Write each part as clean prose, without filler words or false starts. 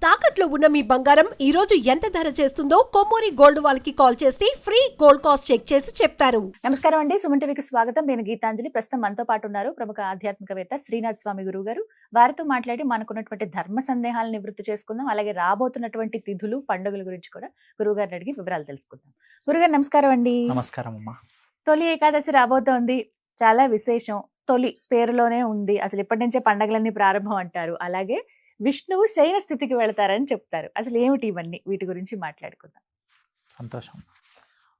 తాకట్లో ఉన్న మీ బంగారం ఈ రోజు ఎంత ధర చేస్తుందో కొమ్మూరి గోల్డ్ వాళ్ళకి కాల్ చేస్తే ఫ్రీ గోల్డ్ కాస్ట్ చెక్ చేసి చెప్తారు. నమస్కారం అండి, సుమన్ టీవీకి స్వాగతం. నేను గీతాంజలి. ప్రస్తుతం మనతో పాటు ఉన్నారు ప్రముఖ ఆధ్యాత్మికవేత్త శ్రీనాథ్ స్వామి గురువు గారు. వారితో మాట్లాడి మనకున్నటువంటి ధర్మ సందేహాలను నివృత్తి చేసుకుందాం. అలాగే రాబోతున్నటువంటి తిథులు, పండుగల గురించి కూడా గురువు గారిని అడిగి వివరాలు తెలుసుకుందాం. గురుగారు నమస్కారం అండి. నమస్కారం అమ్మా. తొలి ఏకాదశి రాబోతోంది, చాలా విశేషం. తొలి పేరులోనే ఉంది. అసలు ఇప్పటి నుంచే పండుగలన్నీ ప్రారంభం అంటారు. అలాగే విష్ణువు శయన స్థితికి వెళతారని చెప్తారు. అసలు ఏమిటి ఇవన్నీ? వీటి గురించి మాట్లాడుకుందాం. సంతోషం.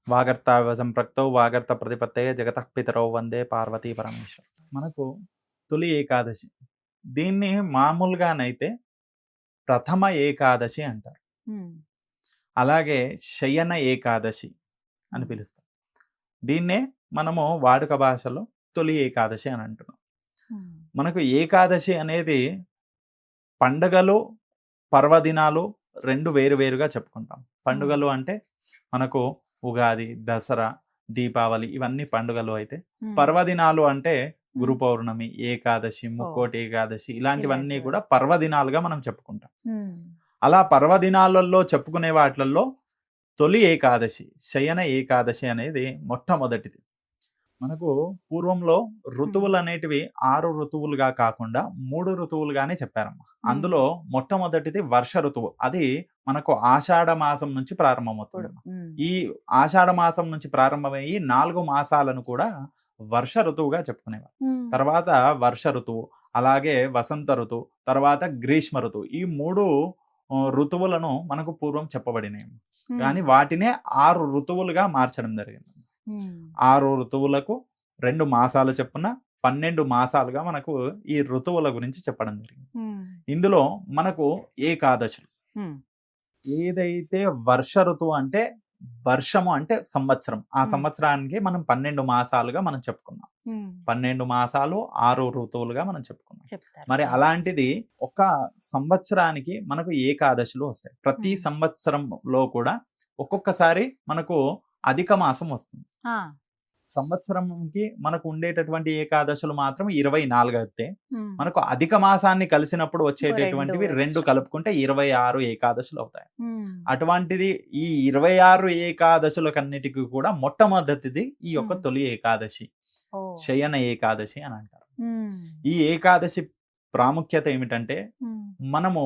వాగర్త సంప్రక్తో వాగర్త ప్రతిపత్తయ జగత పితరో వందే పార్వతీ పరమేశ్వర. మనకు తొలి ఏకాదశి, దీన్ని మామూలుగానైతే ప్రథమ ఏకాదశి అంటారు. అలాగే శయన ఏకాదశి అని పిలుస్తాం. దీన్నే మనము వాడుక భాషలో తొలి ఏకాదశి అని అంటున్నాం. మనకు ఏకాదశి అనేది పండుగలు, పర్వదినాలు రెండు వేరువేరుగా చెప్పుకుంటాం. పండుగలు అంటే మనకు ఉగాది, దసరా, దీపావళి ఇవన్నీ పండుగలు అయితే, పర్వదినాలు అంటే గురు పౌర్ణమి, ఏకాదశి, ముక్కోటి ఏకాదశి ఇలాంటివన్నీ కూడా పర్వదినాలుగా మనం చెప్పుకుంటాం. అలా పర్వదినాలలో చెప్పుకునే వాటిల్లో తొలి ఏకాదశి, శయన ఏకాదశి అనేది మొట్టమొదటిది. మనకు పూర్వంలో ఋతువులు అనేటివి 6 ఋతువులుగా కాకుండా 3 ఋతువులుగానే చెప్పారమ్మా. అందులో మొట్టమొదటిది వర్ష ఋతువు. అది మనకు ఆషాఢ మాసం నుంచి ప్రారంభమవుతుంది. ఈ ఆషాఢ మాసం నుంచి ప్రారంభమయ్యి 4 మాసాలను కూడా వర్ష ఋతువుగా చెప్పుకునేవారు. తర్వాత వర్ష ఋతువు, అలాగే వసంత ఋతువు, తర్వాత గ్రీష్మ ఋతువు. ఈ 3 ఋతువులను మనకు పూర్వం చెప్పబడినాయి. కానీ వాటినే 6 ఋతువులుగా మార్చడం జరిగింది. 6 ఋతువులకు 2 మాసాలు చెప్పున 12 మాసాలుగా మనకు ఈ ఋతువుల గురించి చెప్పడం జరిగింది. ఇందులో మనకు ఏకాదశులు, ఏదైతే వర్ష ఋతువు అంటే వర్షము అంటే సంవత్సరం, ఆ సంవత్సరానికి మనం 12 మాసాలుగా మనం చెప్పుకున్నాం. 12 మాసాలు 6 ఋతువులుగా మనం చెప్పుకున్నాం. మరి అలాంటిది ఒక సంవత్సరానికి మనకు ఏకాదశులు వస్తాయి. ప్రతి సంవత్సరంలో కూడా ఒక్కొక్కసారి మనకు అధిక మాసం వస్తుంది. సంవత్సరంకి మనకు ఉండేటటువంటి ఏకాదశులు మాత్రం 24 అయితే, మనకు అధిక మాసాన్ని కలిసినప్పుడు వచ్చేటటువంటివి 2 కలుపుకుంటే 26 ఏకాదశులు అవుతాయి. అటువంటిది ఈ 26 ఏకాదశులకన్నిటికీ కూడా మొట్టమొదటిది ఈ యొక్క తొలి ఏకాదశి, శయన ఏకాదశి అని అంటారు. ఈ ఏకాదశి ప్రాముఖ్యత ఏమిటంటే, మనము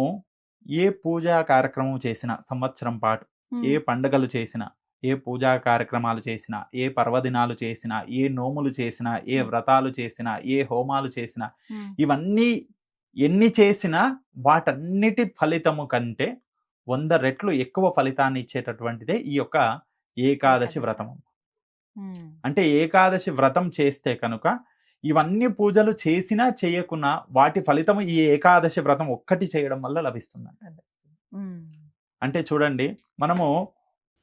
ఏ పూజా కార్యక్రమం చేసినా, సంవత్సరం పాటు ఏ పండుగలు చేసినా, ఏ పూజా కార్యక్రమాలు చేసినా, ఏ పర్వదినాలు చేసినా, ఏ నోములు చేసినా, ఏ వ్రతాలు చేసినా, ఏ హోమాలు చేసినా, ఇవన్నీ ఎన్ని చేసినా వాటన్నిటి ఫలితము కంటే 100 రెట్లు ఎక్కువ ఫలితాన్ని ఇచ్చేటటువంటిదే ఈ యొక్క ఏకాదశి వ్రతము. అంటే ఏకాదశి వ్రతం చేస్తే కనుక ఇవన్నీ పూజలు చేసినా చేయకున్నా వాటి ఫలితము ఈ ఏకాదశి వ్రతం ఒక్కటి చేయడం వల్ల లభిస్తుందంట. అంటే చూడండి, మనము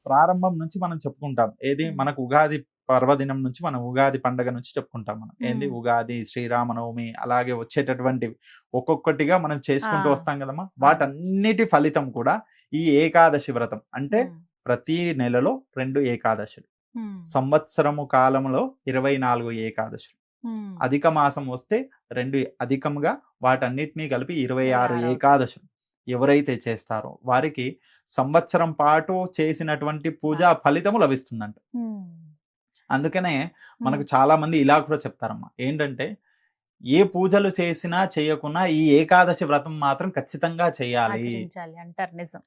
ప్రారంభం నుంచి మనం చెప్పుకుంటాం. ఏది మనకు ఉగాది పర్వదినం నుంచి, మనం ఉగాది పండగ నుంచి చెప్పుకుంటాం. మనం ఏంది ఉగాది, శ్రీరామనవమి, అలాగే వచ్చేటటువంటివి ఒక్కొక్కటిగా మనం చేసుకుంటూ వస్తాం కదమ్మా. వాటన్నిటి ఫలితం కూడా ఈ ఏకాదశి వ్రతం. అంటే ప్రతి నెలలో 2 ఏకాదశులు, సంవత్సరము కాలంలో 24 ఏకాదశులు, అధిక మాసం వస్తే 2 అధికంగా వాటన్నిటినీ కలిపి 26 ఏకాదశులు ఎవరైతే చేస్తారో వారికి సంవత్సరం పాటు చేసినటువంటి పూజా ఫలితము లభిస్తుందంట. అందుకనే మనకు చాలా మంది ఇలా కూడా చెప్తారమ్మా, ఏంటంటే ఏ పూజలు చేసినా చేయకున్నా ఈ ఏకాదశి వ్రతం మాత్రం ఖచ్చితంగా చేయాలి అంటారు. నిజం.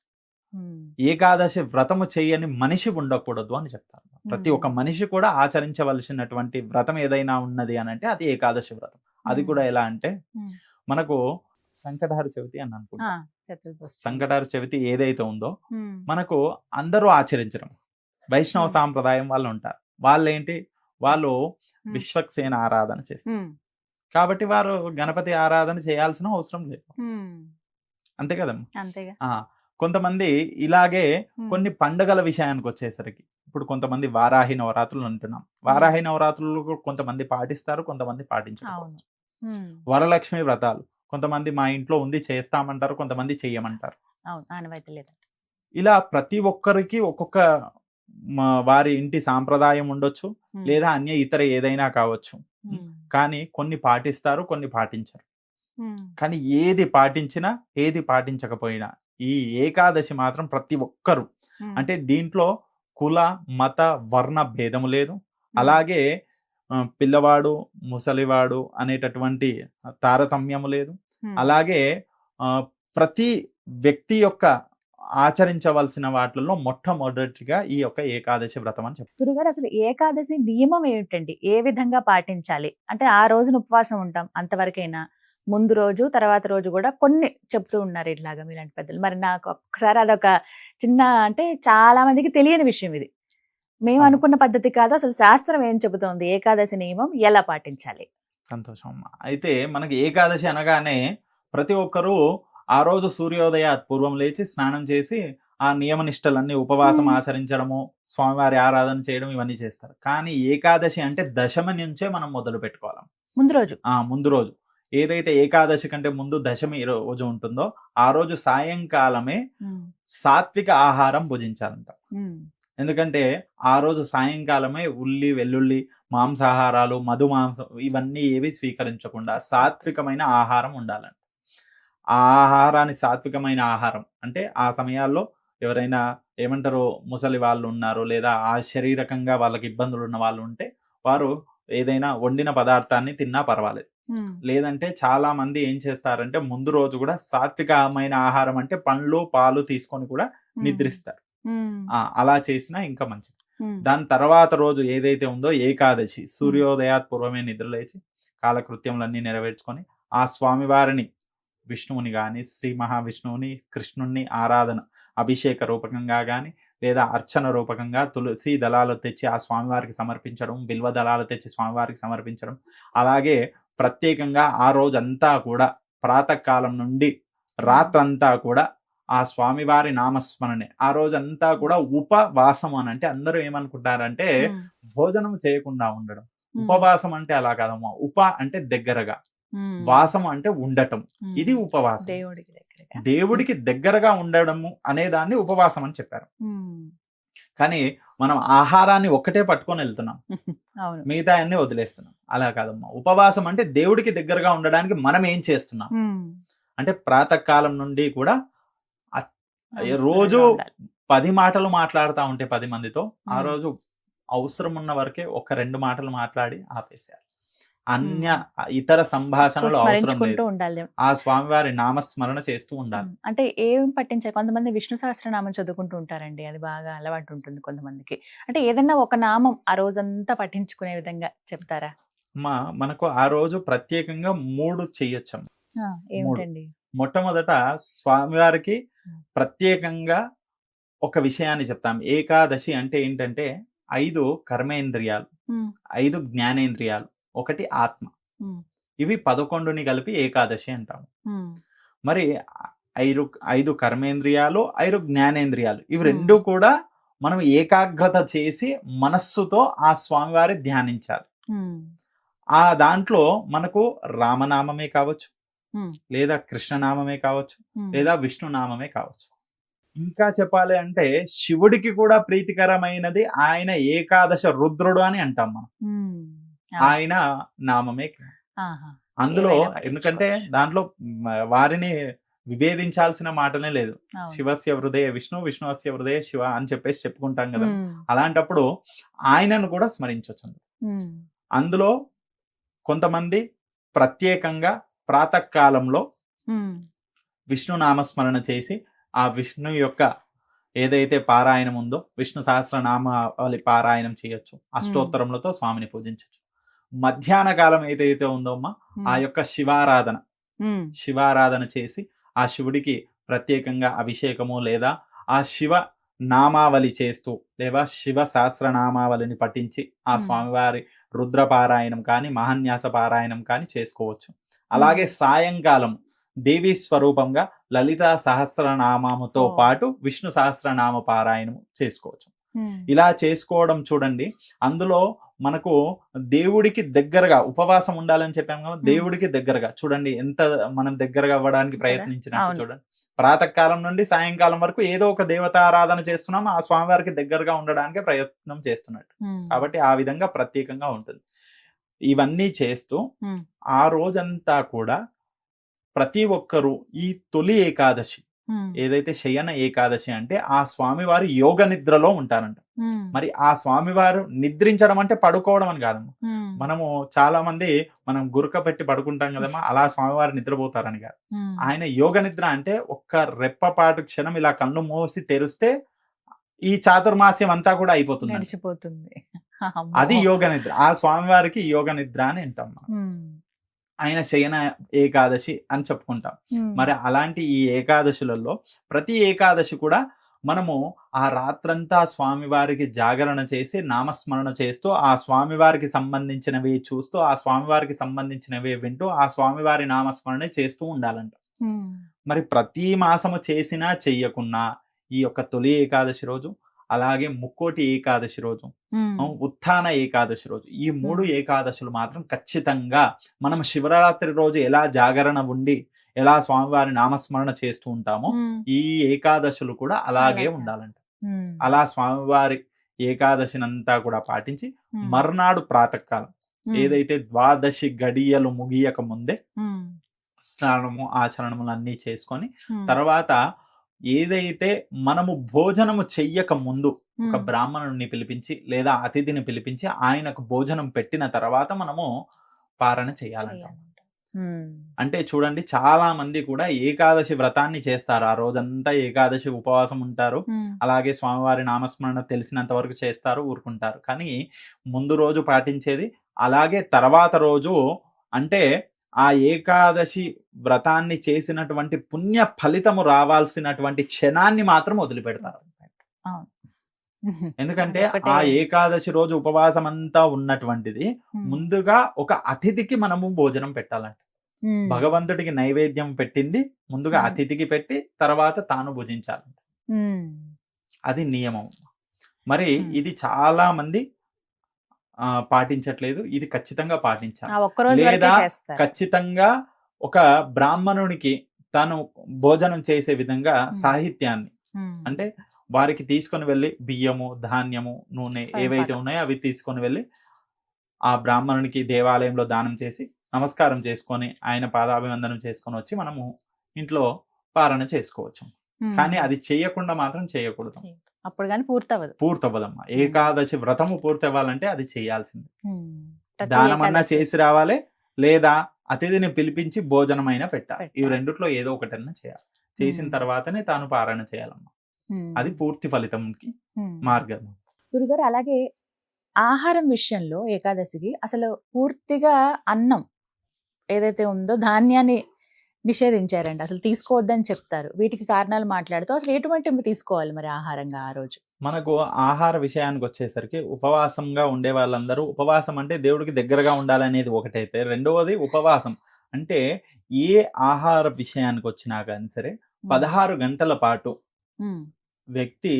ఏకాదశి వ్రతము చేయని మనిషి ఉండకూడదు అని చెప్తారు. ప్రతి ఒక్క మనిషి కూడా ఆచరించవలసినటువంటి వ్రతం ఏదైనా ఉన్నది అని అంటే అది ఏకాదశి వ్రతం. అది కూడా ఎలా అంటే, మనకు సంకటహర చవితి అని అనుకుంటాం. సంకటహర చవితి ఏదైతే ఉందో మనకు అందరూ ఆచరించడం, వైష్ణవ సాంప్రదాయం వాళ్ళు ఉంటారు. వాళ్ళు విశ్వక్సేన ఆరాధన చేస్తారు. కాబట్టి వారు గణపతి ఆరాధన చేయాల్సిన అవసరం లేదు. అంతే కదమ్మా. కొంతమంది ఇలాగే కొన్ని పండుగల విషయానికి వచ్చేసరికి, ఇప్పుడు కొంతమంది వారాహి నవరాత్రులు అంటున్నాం. వారాహి నవరాత్రులు కొంతమంది పాటిస్తారు, కొంతమంది పాటించరు. వరలక్ష్మి వ్రతాలు కొంతమంది మా ఇంట్లో ఉంది చేస్తామంటారు, కొంతమంది చెయ్యమంటారు. ఇలా ప్రతి ఒక్కరికి ఒక్కొక్క వారి ఇంటి సాంప్రదాయం ఉండొచ్చు, లేదా అన్య ఇతర ఏదైనా కావచ్చు. కానీ కొన్ని పాటిస్తారు, కొన్ని పాటించరు. కానీ ఏది పాటించినా ఏది పాటించకపోయినా ఈ ఏకాదశి మాత్రం ప్రతి ఒక్కరు అంటే దీంట్లో కుల మత వర్ణ భేదము లేదు. అలాగే పిల్లవాడు ముసలివాడు అనేటటువంటి తారతమ్యము లేదు. అలాగే ప్రతి వ్యక్తి యొక్క ఆచరించవలసిన వాటిల్లో మొట్టమొదటిగా ఈ యొక్క ఏకాదశి వ్రతం అని చెప్తారు. గురుగారు అసలు ఏకాదశి నియమం ఏమిటండి? ఏ విధంగా పాటించాలి? అంటే ఆ రోజున ఉపవాసం ఉంటాం అంతవరకైనా, ముందు రోజు తర్వాత రోజు కూడా కొన్ని చెప్తూ ఉన్నారు ఇట్లాగా మీలాంటి పెద్దలు. మరి నాకు ఒక్కసారి అదొక చిన్న, అంటే చాలా మందికి తెలియని విషయం ఇది. మేము అనుకున్న పద్ధతి కాదు, అసలు శాస్త్రం ఏం చెబుతోంది, ఏకాదశి నియమం ఎలా పాటించాలి? సంతోషం అమ్మ. అయితే మనకి ఏకాదశి అనగానే ప్రతి ఒక్కరూ ఆ రోజు సూర్యోదయాత్ పూర్వం లేచి స్నానం చేసి ఆ నియమ నిష్టలన్నీ ఉపవాసం ఆచరించడము, స్వామివారి ఆరాధన చేయడం ఇవన్నీ చేస్తారు. కానీ ఏకాదశి అంటే దశమి నుంచే మనం మొదలు పెట్టుకోవాలి. ముందు రోజు ఏదైతే ఏకాదశి కంటే ముందు దశమి రోజు ఉంటుందో ఆ రోజు సాయంకాలమే సాత్విక ఆహారం భుజించాలంట. ఎందుకంటే ఆ రోజు సాయంకాలమే ఉల్లి వెల్లుల్లి మాంసాహారాలు మధు మాంసం ఇవన్నీ ఏవి స్వీకరించకుండా సాత్వికమైన ఆహారం ఉండాలంట. ఆ ఆహారాన్ని సాత్వికమైన ఆహారం అంటే ఆ సమయాల్లో ఎవరైనా ఏమంటారు ముసలి వాళ్ళు ఉన్నారు లేదా ఆ శారీరకంగా వాళ్ళకి ఇబ్బందులు ఉన్న వాళ్ళు ఉంటే వారు ఏదైనా వండిన పదార్థాన్ని తిన్నా పర్వాలేదు. లేదంటే చాలా మంది ఏం చేస్తారంటే ముందు రోజు కూడా సాత్వికమైన ఆహారం అంటే పండ్లు పాలు తీసుకొని కూడా నిద్రిస్తారు. అలా చేసినా ఇంకా మంచిది. దాని తర్వాత రోజు ఏదైతే ఉందో ఏకాదశి సూర్యోదయాత్ పూర్వమే నిద్ర లేచి కాలకృత్యములన్నీ నెరవేర్చుకొని ఆ స్వామివారిని విష్ణువుని కానీ శ్రీ మహావిష్ణువుని కృష్ణుణ్ణి ఆరాధన అభిషేక రూపకంగా కానీ లేదా అర్చన రూపకంగా తులసి దళాలు తెచ్చి ఆ స్వామివారికి సమర్పించడం, బిల్వ దళాలు తెచ్చి స్వామివారికి సమర్పించడం. అలాగే ప్రత్యేకంగా ఆ రోజంతా కూడా ప్రాతకాలం నుండి రాత్రంతా కూడా ఆ స్వామివారి నామస్మరణే. ఆ రోజంతా కూడా ఉపవాసం అని అంటే అందరూ ఏమనుకుంటారంటే భోజనం చేయకుండా ఉండడం. ఉపవాసం అంటే అలా కాదమ్మా. ఉప అంటే దగ్గరగా, వాసం అంటే ఉండటం. ఇది ఉపవాసం. దేవుడికి దగ్గరగా ఉండడము అనే దాన్ని ఉపవాసం అని చెప్పారు. కానీ మనం ఆహారాన్ని ఒక్కటే పట్టుకొని వెళ్తున్నాం, మిగతా అన్ని వదిలేస్తున్నాం. అలా కాదమ్మా. ఉపవాసం అంటే దేవుడికి దగ్గరగా ఉండడానికి మనం ఏం చేస్తున్నాం అంటే ప్రాతకాలం నుండి కూడా రోజు 10 మాటలు మాట్లాడుతూ ఉంటే 10 మందితో ఆ రోజు అవసరం ఉన్న వరకే ఒక 2 మాటలు మాట్లాడి ఆపేశారు. అన్య ఇతర సంభాషణలు అవసరం లేదు. ఆ స్వామివారి నామస్మరణ చేస్తూ ఉండాలి. అంటే ఏం పట్టించారు? కొంతమంది విష్ణు సహస్రనామం చదువుకుంటూ ఉంటారండి, అది బాగా అలవాటు ఉంటుంది కొంతమందికి. అంటే ఏదన్నా ఒక నామం ఆ రోజంతా పఠించుకునే విధంగా చెప్తారా? మనకు ఆ రోజు ప్రత్యేకంగా 3 చెయ్యొచ్చమ్మ. ఏమిటండి? మొట్టమొదట స్వామివారికి ప్రత్యేకంగా ఒక విషయాన్ని చెప్తాం. ఏకాదశి అంటే ఏంటంటే 5 కర్మేంద్రియాలు, 5 జ్ఞానేంద్రియాలు, 1 ఆత్మ. ఇవి 11ని కలిపి ఏకాదశి అంటాము. మరి 5 కర్మేంద్రియాలు, 5 జ్ఞానేంద్రియాలు, ఇవి 2 కూడా మనం ఏకాగ్రత చేసి మనస్సుతో ఆ స్వామివారి ధ్యానించాలి. ఆ దాంట్లో మనకు రామనామమే కావచ్చు, లేదా కృష్ణనామమే కావచ్చు, లేదా విష్ణునామమే కావచ్చు. ఇంకా చెప్పాలి అంటే శివుడికి కూడా ప్రీతికరమైనది ఆయన ఏకాదశ రుద్రుడు అని అంటాం మనం. ఆయన నామమే అందులో. ఎందుకంటే దాంట్లో వారిని విభేదించాల్సిన మాటనే లేదు. శివస్య హృదయ విష్ణు, విష్ణువస్య హృదయ శివ అని చెప్పేసి చెప్పుకుంటాం కదా. అలాంటప్పుడు ఆయనను కూడా స్మరించవచ్చు. అందులో కొంతమంది ప్రత్యేకంగా ప్రాతకాలంలో విష్ణు నామస్మరణ చేసి ఆ విష్ణు యొక్క ఏదైతే పారాయణం ఉందో విష్ణు సహస్రనామావళి పారాయణం చేయొచ్చు, అష్టోత్తరములతో స్వామిని పూజించవచ్చు. మధ్యాహ్న కాలం ఏదైతే ఉందో అమ్మా ఆ యొక్క శివారాధన చేసి ఆ శివుడికి ప్రత్యేకంగా అభిషేకము లేదా ఆ శివ నామావళి చేస్తూ లేదా శివ సహస్రనామావళిని పఠించి ఆ స్వామివారి రుద్ర పారాయణం కానీ మహాన్యాస పారాయణం కానీ చేసుకోవచ్చు. అలాగే సాయంకాలం దేవీ స్వరూపంగా లలితా సహస్రనామముతో పాటు విష్ణు సహస్రనామ పారాయణం చేసుకోవచ్చు. ఇలా చేసుకోవడం చూడండి, అందులో మనకు దేవుడికి దగ్గరగా ఉపవాసం ఉండాలని చెప్పాము కదా, దేవుడికి దగ్గరగా చూడండి ఎంత మనం దగ్గరగా అవ్వడానికి ప్రయత్నించినట్టు చూడండి. ప్రాతకాలం నుండి సాయంకాలం వరకు ఏదో ఒక దేవతారాధన చేస్తున్నాం, ఆ స్వామివారికి దగ్గరగా ఉండడానికి ప్రయత్నం చేస్తున్నట్టు. కాబట్టి ఆ విధంగా ప్రత్యేకంగా ఉంటుంది. ఇవన్నీ చేస్తూ ఆ రోజంతా కూడా ప్రతి ఒక్కరూ ఈ తొలి ఏకాదశి ఏదైతే శయన ఏకాదశి అంటే ఆ స్వామివారు యోగ నిద్రలో ఉంటారంట. మరి ఆ స్వామివారు నిద్రించడం అంటే పడుకోవడం అని కాదమ్మా. మనము చాలా మంది మనం గురక పెట్టి పడుకుంటాం కదమ్మా, అలా స్వామివారు నిద్రపోతారని కాదు. ఆయన యోగ నిద్ర అంటే ఒక్క రెప్పపాటు క్షణం ఇలా కళ్ళు మూసి తెరిస్తే ఈ చాతుర్మాస్యం అంతా కూడా అయిపోతుంది. గడిచిపోతుంది. అది యోగ నిద్ర. ఆ స్వామివారికి యోగ నిద్ర అని అంటాం మనం. ఆయన శయన ఏకాదశి అని చెప్పుకుంటాం. మరి అలాంటి ఈ ఏకాదశులలో ప్రతి ఏకాదశి కూడా మనము ఆ రాత్రంతా స్వామివారికి జాగరణ చేసి నామస్మరణ చేస్తూ ఆ స్వామివారికి సంబంధించినవి చూస్తూ ఆ స్వామివారికి సంబంధించినవి వింటూ ఆ స్వామివారి నామస్మరణ చేస్తూ ఉండాలంట. మరి ప్రతి మాసము చేసినా చెయ్యకున్నా ఈ యొక్క తొలి ఏకాదశి రోజు, అలాగే ముక్కోటి ఏకాదశి రోజు, ఉత్థాన ఏకాదశి రోజు, ఈ 3 ఏకాదశులు మాత్రం ఖచ్చితంగా మనం శివరాత్రి రోజు ఎలా జాగరణ ఉండి ఎలా స్వామివారి నామస్మరణ చేస్తూ ఉంటామో ఈ ఏకాదశులు కూడా అలాగే ఉండాలంట. అలా స్వామివారి ఏకాదశినంతా కూడా పాటించి మర్నాడు ప్రాతకాలం ఏదైతే ద్వాదశి గడియలు ముగియక ముందే స్నానము ఆచరణములు అన్నీ చేసుకొని తర్వాత ఏదైతే మనము భోజనము చెయ్యక ముందు ఒక బ్రాహ్మణుడిని పిలిపించి లేదా అతిథిని పిలిపించి ఆయనకు భోజనం పెట్టిన తర్వాత మనము పారణ చేయాలంట. అంటే చూడండి, చాలా మంది కూడా ఏకాదశి వ్రతాన్ని చేస్తారు. ఆ రోజంతా ఏకాదశి ఉపవాసం ఉంటారు, అలాగే స్వామివారి నామస్మరణ తెలిసినంత వరకు చేస్తారు, ఊరుకుంటారు. కానీ ముందు రోజు పాటించేది, అలాగే తర్వాత రోజు అంటే ఆ ఏకాదశి వ్రతాన్ని చేసినటువంటి పుణ్య ఫలితము రావాల్సినటువంటి క్షణాన్ని మాత్రం వదిలిపెడతారు. ఎందుకంటే ఆ ఏకాదశి రోజు ఉపవాసం అంతా ఉన్నటువంటిది ముందుగా ఒక అతిథికి మనము భోజనం పెట్టాలంట. భగవంతుడికి నైవేద్యం పెట్టింది ముందుగా అతిథికి పెట్టి తర్వాత తాను భుజించాలంట. అది నియమం. మరి ఇది చాలా మంది పాటించట్లేదు. ఇది ఖచ్చితంగా పాటించాలి. లేదా ఖచ్చితంగా ఒక బ్రాహ్మణునికి తాను భోజనం చేసే విధంగా సాహిత్యాన్ని అంటే వారికి తీసుకొని వెళ్ళి బియ్యము, ధాన్యము, నూనె ఏవైతే ఉన్నాయో అవి తీసుకొని వెళ్ళి ఆ బ్రాహ్మణునికి దేవాలయంలో దానం చేసి నమస్కారం చేసుకొని ఆయన పాదాభివందనం చేసుకొని వచ్చి మనము ఇంట్లో పారణ చేసుకోవచ్చు. కానీ అది చేయకుండా మాత్రం చేయకూడదు. అప్పుడు కానీ పూర్తవ్వదమ్మా. ఏకాదశి వ్రతము పూర్తి అవ్వాలంటే అది చేయాల్సింది. దానమన్నా చేసి రావాలి, లేదా అతిథిని పిలిపించి భోజనం అయినా పెట్టాలి. ఈ రెండిట్లో ఏదో ఒకటన్నా చేయాలి. చేసిన తర్వాతనే తాను పారణ చేయాలమ్మా. అది పూర్తి ఫలితంకి మార్గం. గురుగారు, అలాగే ఆహారం విషయంలో ఏకాదశికి అసలు పూర్తిగా అన్నం ఏదైతే ఉందో ధాన్యాన్ని నిషేధించారండి. అసలు తీసుకోవద్దని చెప్తారు. వీటికి కారణాలు మాట్లాడుతూ అసలు ఎటువంటి తీసుకోవాలి మరి ఆహారంగా ఆ రోజు? మనకు ఆహార విషయానికి వచ్చేసరికి ఉపవాసంగా ఉండే వాళ్ళందరూ, ఉపవాసం అంటే దేవుడికి దగ్గరగా ఉండాలనేది ఒకటైతే, రెండవది ఉపవాసం అంటే ఏ ఆహార విషయానికి వచ్చినా కానీ సరే 16 గంటల పాటు వ్యక్తి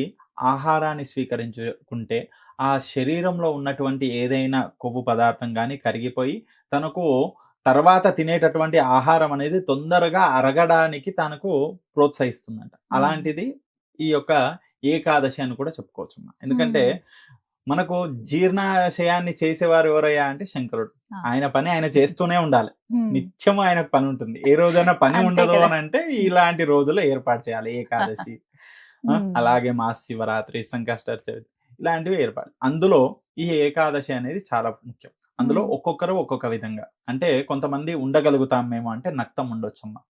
ఆహారాన్ని స్వీకరించుకుంటే ఆ శరీరంలో ఉన్నటువంటి ఏదైనా కొవ్వు పదార్థం కానీ కరిగిపోయి తనకు తర్వాత తినేటటువంటి ఆహారం అనేది తొందరగా అరగడానికి తనకు ప్రోత్సహిస్తుందంట. అలాంటిది ఈ యొక్క ఏకాదశి అని కూడా చెప్పుకోవచ్చు. ఎందుకంటే మనకు జీర్ణాశయాన్ని చేసేవారు ఎవరయ్యా అంటే శంకరుడు. ఆయన పని ఆయన చేస్తూనే ఉండాలి. నిత్యం ఆయనకు పని ఉంటుంది. ఏ రోజైనా పని ఉండదు అని అంటే ఇలాంటి రోజులు ఏర్పాటు చేయాలి. ఏకాదశి, అలాగే మహాశివరాత్రి, సంకష్ట చవితి ఇలాంటివి ఏర్పాటు. అందులో ఈ ఏకాదశి అనేది చాలా ముఖ్యం. అందులో ఒక్కొక్కరు ఒక్కొక్క విధంగా, అంటే కొంతమంది ఉండగలుగుతాం మేము అంటే నక్తం ఉండొచ్చమ్మా,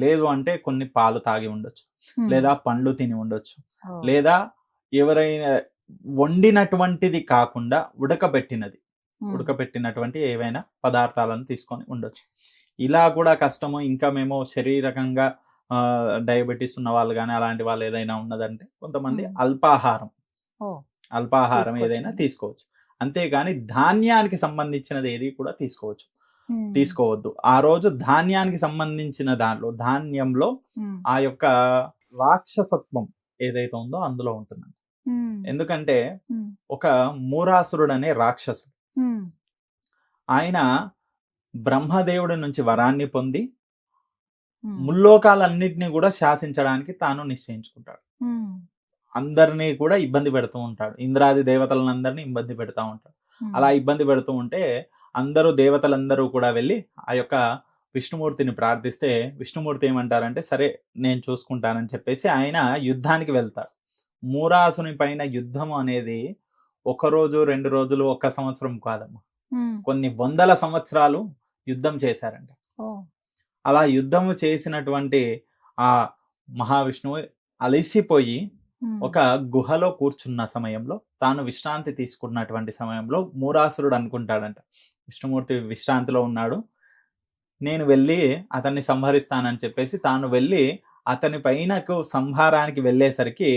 లేదు అంటే కొన్ని పాలు తాగి ఉండొచ్చు, లేదా పండ్లు తిని ఉండొచ్చు, లేదా ఎవరైనా వండినటువంటిది కాకుండా ఉడకబెట్టినటువంటి ఏవైనా పదార్థాలను తీసుకొని ఉండొచ్చు. ఇలా కూడా కష్టము. ఇంకా మేము శారీరకంగా డయాబెటీస్ ఉన్న వాళ్ళు కానీ అలాంటి వాళ్ళు ఏదైనా ఉన్నదంటే కొంతమంది అల్పాహారం ఏదైనా తీసుకోవచ్చు. అంతేగాని ధాన్యానికి సంబంధించినది ఏది కూడా తీసుకోవద్దు. ఆ రోజు ధాన్యానికి సంబంధించిన ధాన్యంలో ఆ యొక్క రాక్షసత్వం ఏదైతే ఉందో అందులో ఉంటుంది. ఎందుకంటే ఒక మూరాసురుడు అనే రాక్షసుడు, ఆయన బ్రహ్మదేవుడి నుంచి వరాన్ని పొంది ముల్లోకాలన్నిటినీ కూడా శాసించడానికి తాను నిశ్చయించుకుంటాడు. అందరినీ కూడా ఇబ్బంది పెడుతూ ఉంటాడు. ఇంద్రాది దేవతలందరినీ ఇబ్బంది పెడతా ఉంటాడు. అలా ఇబ్బంది పెడుతూ ఉంటే అందరూ దేవతలందరూ కూడా వెళ్ళి ఆ యొక్క విష్ణుమూర్తిని ప్రార్థిస్తే విష్ణుమూర్తి ఏమంటారంటే సరే నేను చూసుకుంటానని చెప్పేసి ఆయన యుద్ధానికి వెళ్తారు. మూరాసుని పైన యుద్ధం అనేది ఒక రోజు 2 రోజులు 1 సంవత్సరం కాదమ్మా, కొన్ని వందల సంవత్సరాలు యుద్ధం చేశారంట. అలా యుద్ధము చేసినటువంటి ఆ మహావిష్ణువు అలసిపోయి ఒక గుహలో కూర్చున్న సమయంలో, తాను విశ్రాంతి తీసుకున్నటువంటి సమయంలో మూరాసురుడు అనుకుంటాడంట విష్ణుమూర్తి విశ్రాంతిలో ఉన్నాడు, నేను వెళ్ళి అతన్ని సంహరిస్తానని చెప్పేసి తాను వెళ్ళి అతని పైనకు సంహారానికి వెళ్ళేసరికి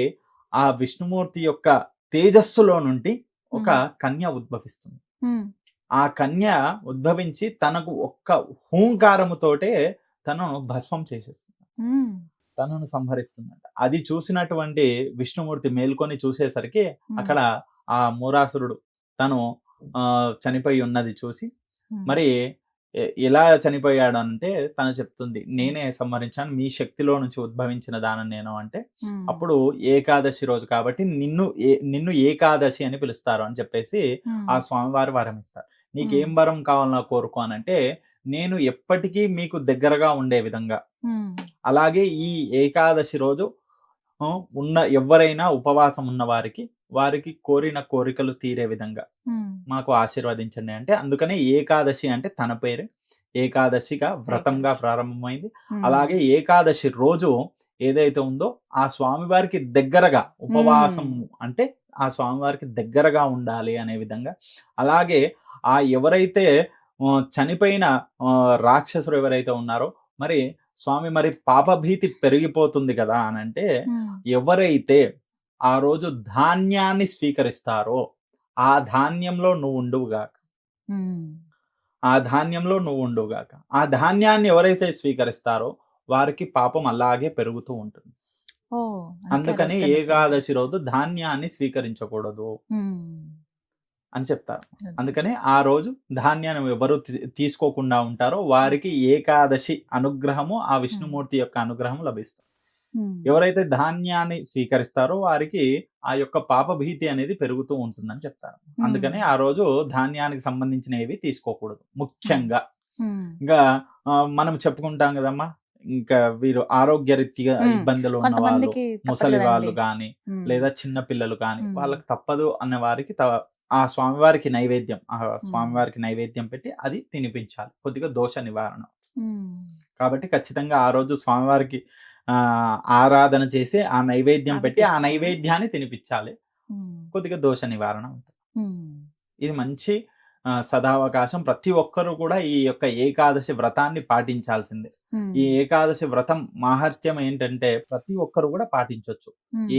ఆ విష్ణుమూర్తి యొక్క తేజస్సులో నుండి ఒక కన్య ఉద్భవిస్తుంది. ఆ కన్య ఉద్భవించి తనకు ఒక్క హూంకారముతోటే తను భస్మం చేసేస్తుంది, తనను సంహరిస్తుందంట. అది చూసినటువంటి విష్ణుమూర్తి మేల్కొని చూసేసరికి అక్కడ ఆ మూరాసురుడు తను చనిపోయి ఉన్నది చూసి, మరి ఎలా చనిపోయాడు అంటే తను చెప్తుంది, నేనే సంహరించాను, మీ శక్తిలో నుంచి ఉద్భవించిన దానని నేను అంటే, అప్పుడు ఏకాదశి రోజు కాబట్టి నిన్ను ఏకాదశి అని పిలుస్తారు అని చెప్పేసి ఆ స్వామివారు వరం ఇస్తారు. నీకేం వరం కావాలన్నా కోరుకో అని అంటే, నేను ఎప్పటికీ మీకు దగ్గరగా ఉండే విధంగా, అలాగే ఈ ఏకాదశి రోజు ఎవరైనా ఉపవాసం ఉన్న వారికి కోరిన కోరికలు తీరే విధంగా మాకు ఆశీర్వదించండి అంటే, అందుకనే ఏకాదశి అంటే తన పేరు, ఏకాదశిగా వ్రతంగా ప్రారంభమైంది. అలాగే ఏకాదశి రోజు ఏదైతే ఉందో ఆ స్వామివారికి దగ్గరగా ఉపవాసం అంటే ఆ స్వామివారికి దగ్గరగా ఉండాలి అనే విధంగా, అలాగే ఆ ఎవరైతే చనిపోయిన రాక్షసులు ఎవరైతే ఉన్నారో, మరి స్వామి మరి పాపభీతి పెరిగిపోతుంది కదా అని అంటే, ఎవరైతే ఆ రోజు ధాన్యాన్ని స్వీకరిస్తారో ఆ ధాన్యంలో నువ్వు ఉండువుగాక, ఆ ధాన్యంలో నువ్వు ఉండువుగాక, ఆ ధాన్యాన్ని ఎవరైతే స్వీకరిస్తారో వారికి పాపం అలాగే పెరుగుతూ ఉంటుంది. అందుకని ఏకాదశి రోజు ధాన్యాన్ని స్వీకరించకూడదు అని చెప్తారు. అందుకని ఆ రోజు ధాన్యాన్ని ఎవరు తీసుకోకుండా ఉంటారో వారికి ఏకాదశి అనుగ్రహము, ఆ విష్ణుమూర్తి యొక్క అనుగ్రహం లభిస్తుంది. ఎవరైతే ధాన్యాన్ని స్వీకరిస్తారో వారికి ఆ యొక్క పాపభీతి అనేది పెరుగుతూ ఉంటుందని చెప్తారు. అందుకని ఆ రోజు ధాన్యానికి సంబంధించినవి తీసుకోకూడదు ముఖ్యంగా. ఇంకా మనం చెప్పుకుంటాం కదమ్మా, ఇంకా వీరు ఆరోగ్యరీత్యా ఇబ్బందులు ఉన్న వాళ్ళు, ముసలి వాళ్ళు కానీ లేదా చిన్న పిల్లలు కానీ వాళ్ళకి తప్పదు అన్న వారికి ఆ స్వామివారికి నైవేద్యం పెట్టి అది తినిపించాలి, కొద్దిగా దోష నివారణ. కాబట్టి ఖచ్చితంగా ఆ రోజు స్వామివారికి ఆరాధన చేసి ఆ నైవేద్యం పెట్టి ఆ నైవేద్యాన్ని తినిపించాలి, కొద్దిగా దోష నివారణ ఉంటుంది. ఇది మంచి సదావకాశం. ప్రతి ఒక్కరు కూడా ఈ యొక్క ఏకాదశి వ్రతాన్ని పాటించాల్సిందే. ఈ ఏకాదశి వ్రతం మహత్యం ఏంటంటే ప్రతి ఒక్కరు కూడా పాటించవచ్చు,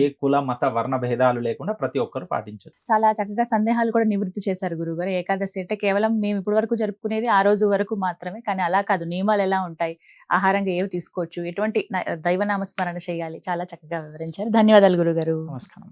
ఏ కుల మత వర్ణ భేదాలు లేకుండా ప్రతి ఒక్కరు పాటించవచ్చు. చాలా చక్కగా సందేహాలు కూడా నివృత్తి చేశారు గురుగారు. ఏకాదశి అంటే కేవలం మేము ఇప్పటి వరకు జరుపుకునేది ఆ రోజు వరకు మాత్రమే, కానీ అలా కాదు, నియమాలు ఎలా ఉంటాయి, ఆహారంగా ఏవి తీసుకోవచ్చు, ఎటువంటి దైవనామస్మరణ చేయాలి, చాలా చక్కగా వివరించారు. ధన్యవాదాలు గురుగారు. నమస్కారం.